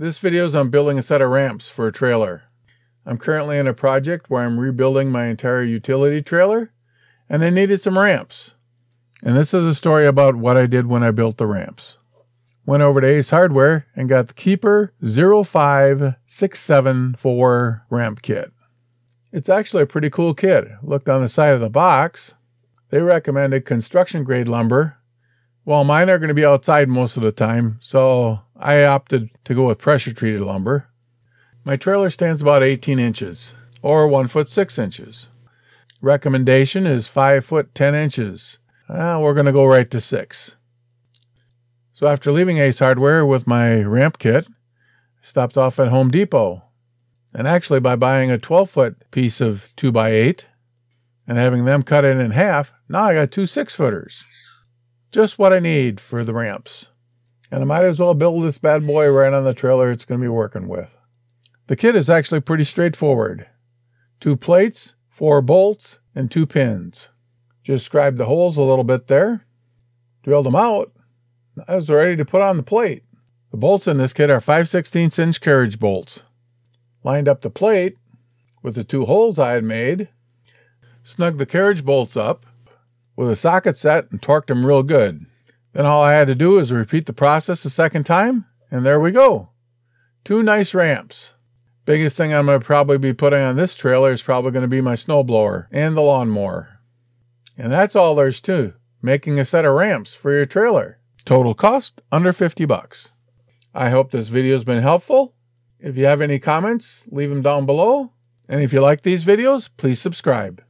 This video is on building a set of ramps for a trailer. I'm currently in a project where I'm rebuilding my entire utility trailer, and I needed some ramps. And this is a story about what I did when I built the ramps. Went over to Ace Hardware and got the Keeper 05674 ramp kit. It's actually a pretty cool kit. Looked on the side of the box. They recommended construction grade lumber. Well, mine are going to be outside most of the time, so I opted to go with pressure treated lumber. My trailer stands about 18 inches, or 1 foot 6 inches. Recommendation is 5 foot 10 inches. We're going to go right to 6. So after leaving Ace Hardware with my ramp kit, I stopped off at Home Depot. And actually by buying a 12-foot piece of 2x8 and having them cut it in half, now I got 2 6-footers. Just what I need for the ramps. And I might as well build this bad boy right on the trailer it's going to be working with. The kit is actually pretty straightforward. 2 plates, 4 bolts, and 2 pins. Just scribed the holes a little bit there. Drilled them out. I was ready to put on the plate. The bolts in this kit are 5/16 inch carriage bolts. Lined up the plate with the 2 holes I had made. Snugged the carriage bolts up with a socket set and torqued them real good. Then all I had to do is repeat the process a second time, and there we go. 2 nice ramps. Biggest thing I'm going to probably be putting on this trailer is probably going to be my snowblower and the lawnmower. And that's all there's to making a set of ramps for your trailer. Total cost under $50. I hope this video has been helpful. If you have any comments, leave them down below. And if you like these videos, please subscribe.